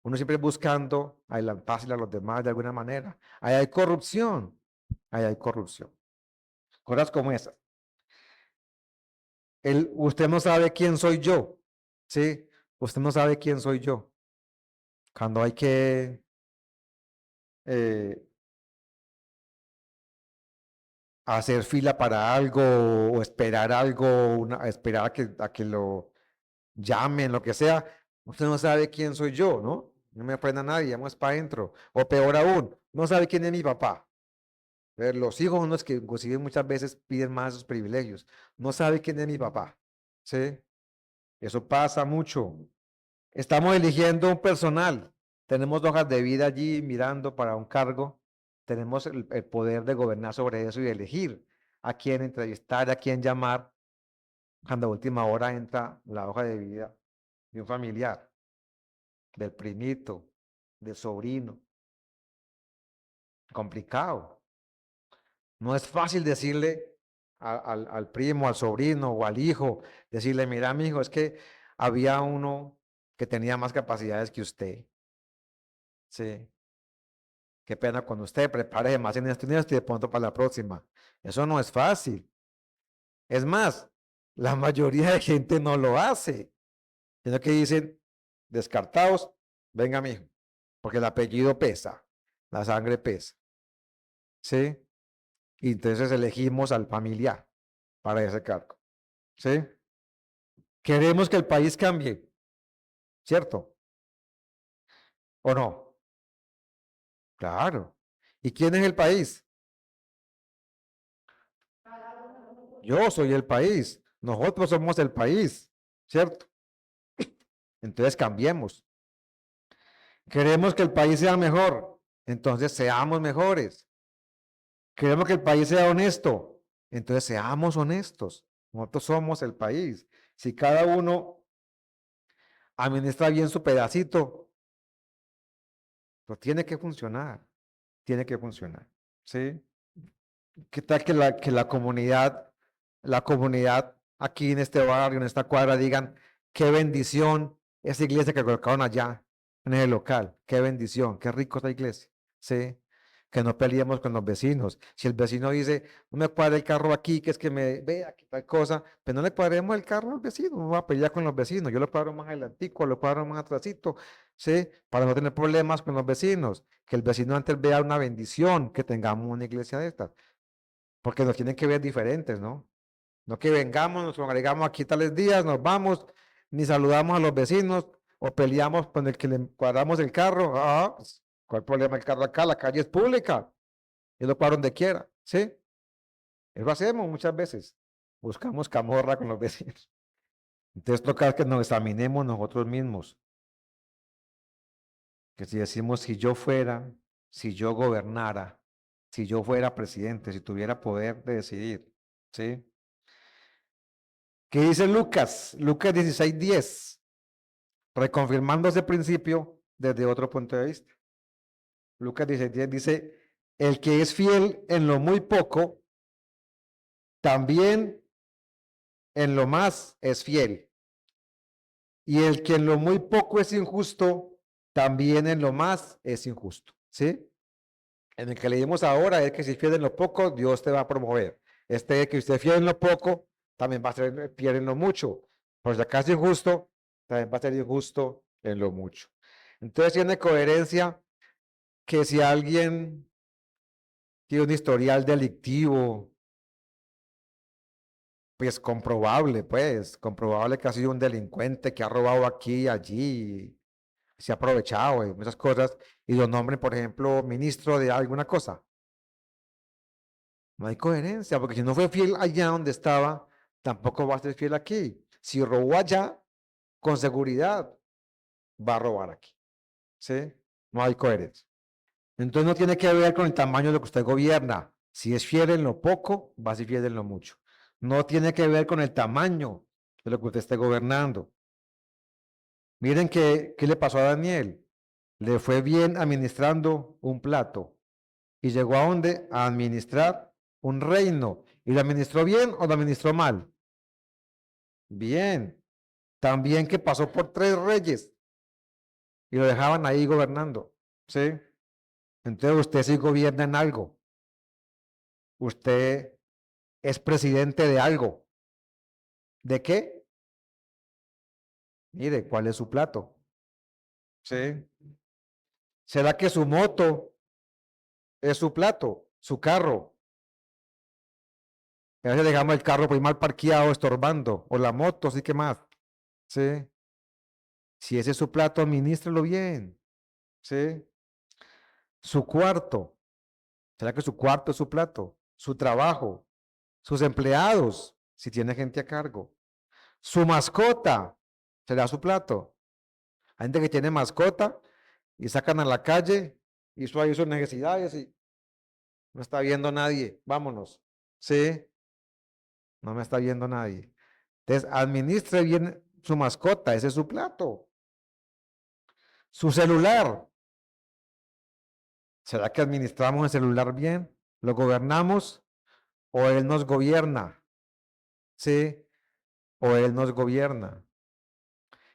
Uno siempre buscando adelantarse a los demás de alguna manera. Ahí hay corrupción. Ahí hay corrupción. Cosas como esas. Usted no sabe quién soy yo. ¿Sí? Usted no sabe quién soy yo. Cuando hay que eh, hacer fila para algo o esperar algo, esperar a que lo llamen, lo que sea, usted no sabe quién soy yo, ¿no? No me aprenda nadie, vamos para adentro. O peor aún, no sabe quién es mi papá. Los hijos son los que inclusive muchas veces piden más esos privilegios. No sabe quién es mi papá. ¿Sí? Eso pasa mucho. Estamos eligiendo un personal. Tenemos hojas de vida allí mirando para un cargo. Tenemos el poder de gobernar sobre eso y elegir a quién entrevistar, a quién llamar. Cuando a última hora entra la hoja de vida de un familiar, del primito, del sobrino. Complicado. No es fácil decirle al primo, al sobrino o al hijo, decirle, mira, mi hijo, es que había uno que tenía más capacidades que usted. Sí. Qué pena con usted, prepare más en esto y de pronto para la próxima. Eso no es fácil. Es más, la mayoría de gente no lo hace, sino que dicen, descartados, venga, mijo, porque el apellido pesa, la sangre pesa. ¿Sí? Y entonces elegimos al familiar para ese cargo. ¿Sí? Queremos que el país cambie, ¿cierto? ¿O no? Claro. ¿Y quién es el país? Yo soy el país. Nosotros somos el país, ¿cierto? Entonces cambiemos. Queremos que el país sea mejor, entonces seamos mejores. Queremos que el país sea honesto, entonces seamos honestos. Nosotros somos el país. Si cada uno administra bien su pedacito, pues tiene que funcionar, ¿sí? ¿Qué tal la comunidad aquí en este barrio, en esta cuadra, digan, qué bendición esa iglesia que colocaron allá en el local, qué bendición, qué rico esta iglesia, ¿sí? que no peleemos con los vecinos. Si el vecino dice, no me cuadra el carro aquí, que es que me vea aquí tal cosa, pues no le cuadremos el carro al vecino, no va a pelear con los vecinos. Yo lo cuadro más adelantico, lo cuadro más atrasito, ¿sí? Para no tener problemas con los vecinos. Que el vecino antes vea una bendición, que tengamos una iglesia de estas. Porque nos tienen que ver diferentes, ¿no? No que vengamos, nos congregamos aquí tales días, nos vamos, ni saludamos a los vecinos, o peleamos con el que le cuadramos el carro. Ah, pues, ¿cuál problema el carro acá? La calle es pública. Y lo cuadro donde quiera, ¿sí? Eso hacemos muchas veces. Buscamos camorra con los vecinos. Entonces toca que nos examinemos nosotros mismos. Que si decimos, si yo fuera, si yo gobernara, si yo fuera presidente, si tuviera poder de decidir, ¿sí? ¿Qué dice Lucas? Lucas 16:10, reconfirmando ese principio desde otro punto de vista. Lucas 16:10 dice, el que es fiel en lo muy poco, también en lo más es fiel. Y el que en lo muy poco es injusto, también en lo más es injusto. ¿Sí? En el que leímos ahora es que si fiel en lo poco, Dios te va a promover. Este que usted fiel en lo poco, también va a ser fiel en lo mucho. Por si acaso injusto, también va a ser injusto en lo mucho. Entonces tiene coherencia que si alguien tiene un historial delictivo, pues comprobable que ha sido un delincuente, que ha robado aquí y allí, se ha aprovechado de muchas cosas, y lo nombren, por ejemplo, ministro de alguna cosa. No hay coherencia, porque si no fue fiel allá donde estaba, tampoco va a ser fiel aquí. Si robó allá, con seguridad va a robar aquí. ¿Sí? No hay coherencia. Entonces no tiene que ver con el tamaño de lo que usted gobierna. Si es fiel en lo poco, va a ser fiel en lo mucho. No tiene que ver con el tamaño de lo que usted esté gobernando. Miren qué le pasó a Daniel. Le fue bien administrando un plato. ¿Y llegó a dónde? A administrar un reino. ¿Y lo administró bien o lo administró mal? Bien. También que pasó por 3 reyes y lo dejaban ahí gobernando. ¿Sí? Entonces usted sí gobierna en algo. Usted es presidente de algo. ¿De qué? Mire, ¿cuál es su plato? ¿Sí? ¿Será que su moto es su plato, su carro? A veces dejamos el carro por mal parqueado, estorbando, o la moto, así que más. ¿Sí? Si ese es su plato, administrelo bien. ¿Sí? Su cuarto. ¿Será que su cuarto es su plato? Su trabajo. Sus empleados, si tiene gente a cargo. Su mascota. ¿Será su plato? Hay gente que tiene mascota y sacan a la calle, hizo ahí sus necesidades y no está viendo nadie. Vámonos. ¿Sí? No me está viendo nadie. Entonces, administre bien su mascota, ese es su plato. Su celular. ¿Será que administramos el celular bien? ¿Lo gobernamos o él nos gobierna? ¿Sí? O él nos gobierna.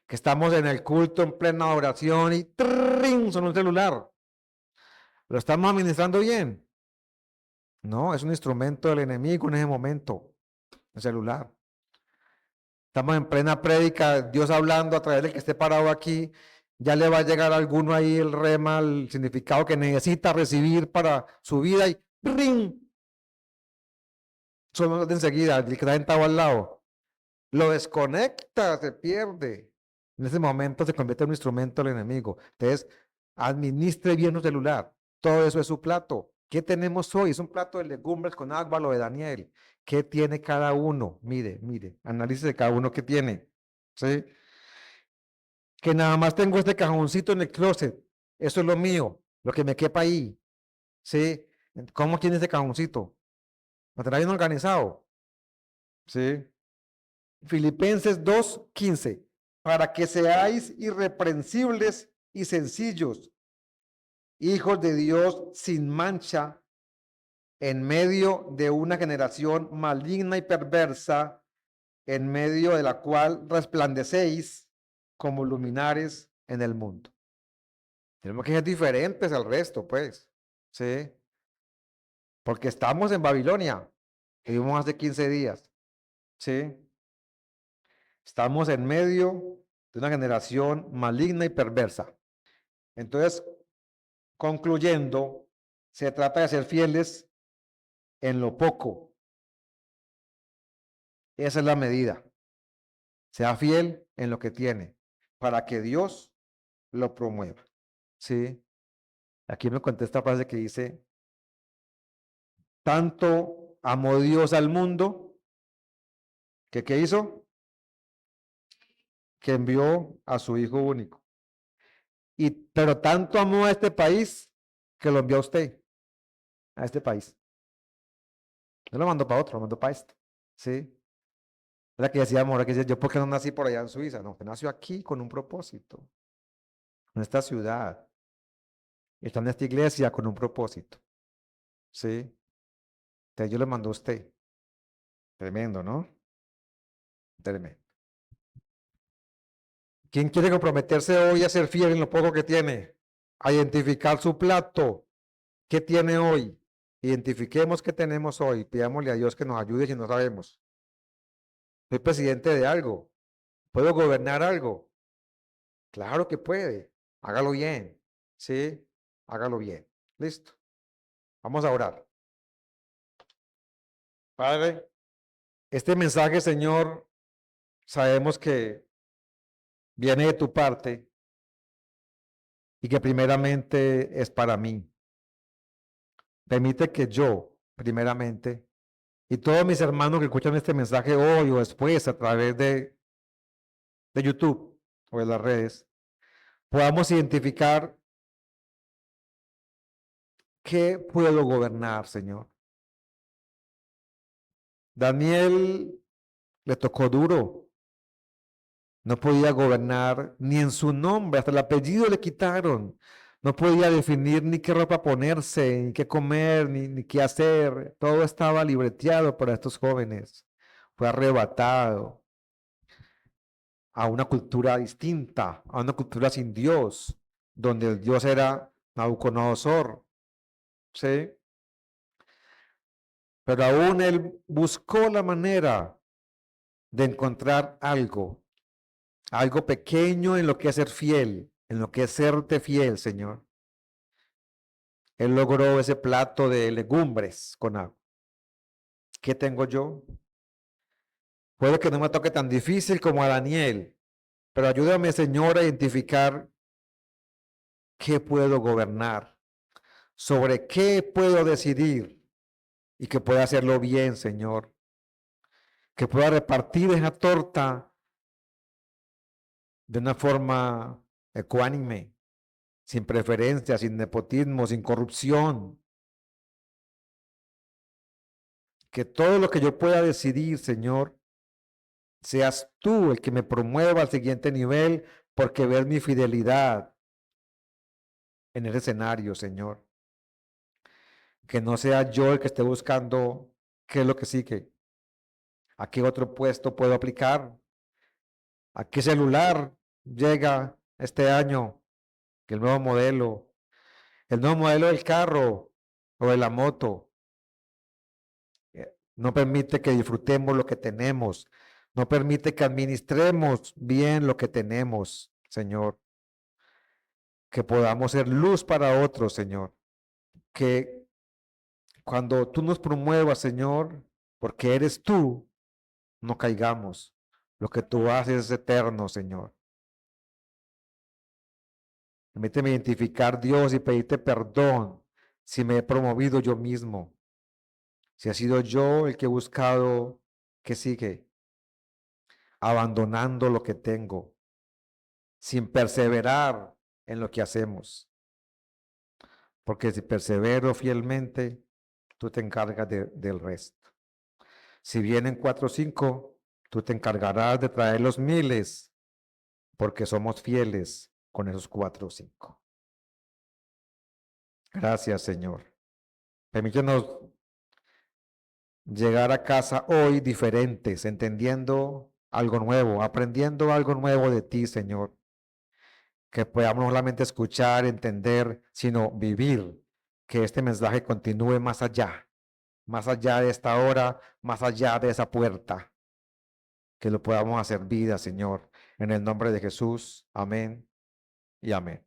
Que estamos en el culto en plena oración y ¡trin! Son un celular. ¿Lo estamos administrando bien? No, es un instrumento del enemigo en ese momento, el celular. Estamos en plena prédica, Dios hablando a través del que esté parado aquí, ya le va a llegar a alguno ahí el rema, el significado que necesita recibir para su vida y ¡ring! Solo de enseguida, el que está sentado al lado. Lo desconecta, se pierde. En ese momento se convierte en un instrumento del enemigo. Entonces, administre bien su celular. Todo eso es su plato. ¿Qué tenemos hoy? Es un plato de legumbres con agua, lo de Daniel. ¿Qué tiene cada uno? Mire, mire, análisis de cada uno que tiene. ¿Sí? Que nada más tengo este cajoncito en el closet. Eso es lo mío, lo que me quepa ahí. ¿Sí? ¿Cómo tiene ese cajoncito? ¿Lo trae bien organizado? ¿Sí? Filipenses 2:15, para que seáis irreprensibles y sencillos, hijos de Dios sin mancha, en medio de una generación maligna y perversa, en medio de la cual resplandecéis como luminares en el mundo. Tenemos que ser diferentes al resto, pues, ¿sí? porque estamos en Babilonia, que vimos hace 15 días, ¿sí? Estamos en medio de una generación maligna y perversa. Entonces, concluyendo, se trata de ser fieles en lo poco. Esa es la medida. Sea fiel en lo que tiene para que Dios lo promueva. ¿Sí? Aquí me contesta esta frase que dice, tanto amó Dios al mundo, que ¿qué hizo? Que envió a su Hijo único. Pero tanto amó a este país que lo envió a usted, a este país. No lo mandó para otro, lo mandó para este. ¿Sí? Era que decíamos, ahora que decía, yo por qué no nací por allá en Suiza, no, que nació aquí con un propósito, en esta ciudad, está en esta iglesia con un propósito, ¿sí? Entonces yo le mandó a usted, tremendo, ¿no? Tremendo. ¿Quién quiere comprometerse hoy a ser fiel en lo poco que tiene? A identificar su plato, ¿qué tiene hoy? Identifiquemos qué tenemos hoy, pidámosle a Dios que nos ayude si no sabemos. Soy presidente de algo, ¿puedo gobernar algo? Claro que puede, hágalo bien, ¿sí? Hágalo bien. Listo. Vamos a orar. Padre, este mensaje, Señor, sabemos que viene de tu parte y que primeramente es para mí. Permite que yo, primeramente, y todos mis hermanos que escuchan este mensaje hoy o después a través de YouTube o de las redes, podamos identificar qué puedo gobernar, Señor. Daniel le tocó duro. No podía gobernar ni en su nombre, hasta el apellido le quitaron. No podía definir ni qué ropa ponerse, ni qué comer, ni qué hacer. Todo estaba libreteado para estos jóvenes. Fue arrebatado a una cultura distinta, a una cultura sin Dios, donde el Dios era Nabucodonosor. ¿Sí? Pero aún él buscó la manera de encontrar algo pequeño en lo que es ser fiel, en lo que es serte fiel, Señor. Él logró ese plato de legumbres con agua. ¿Qué tengo yo? Puede que no me toque tan difícil como a Daniel, pero ayúdame, Señor, a identificar qué puedo gobernar, sobre qué puedo decidir y que pueda hacerlo bien, Señor. Que pueda repartir esa torta de una forma ecuánime, sin preferencia, sin nepotismo, sin corrupción. Que todo lo que yo pueda decidir, Señor, seas tú el que me promueva al siguiente nivel, porque ves mi fidelidad en ese escenario, Señor. Que no sea yo el que esté buscando qué es lo que sigue, a qué otro puesto puedo aplicar, a qué celular llega este año, que el nuevo modelo del carro o de la moto. No permite que disfrutemos lo que tenemos, no permite que administremos bien lo que tenemos, Señor. Que podamos ser luz para otros, Señor. Que cuando tú nos promuevas, Señor, porque eres tú, no caigamos. Lo que tú haces es eterno, Señor. Permíteme identificar, Dios, y pedirte perdón si me he promovido yo mismo, si ha sido yo el que he buscado que sigue, abandonando lo que tengo, sin perseverar en lo que hacemos. Porque si persevero fielmente, tú te encargas del resto. Si vienen 4 o 5, tú te encargarás de traer los miles, porque somos fieles con esos 4 o 5. Gracias, Señor. Permítanos llegar a casa hoy diferentes, entendiendo algo nuevo, aprendiendo algo nuevo de ti, Señor. Que podamos no solamente escuchar, entender, sino vivir, que este mensaje continúe más allá más allá de esta hora, más allá de esa puerta, que lo podamos hacer vida, Señor, en el nombre de Jesús. Amén y amén.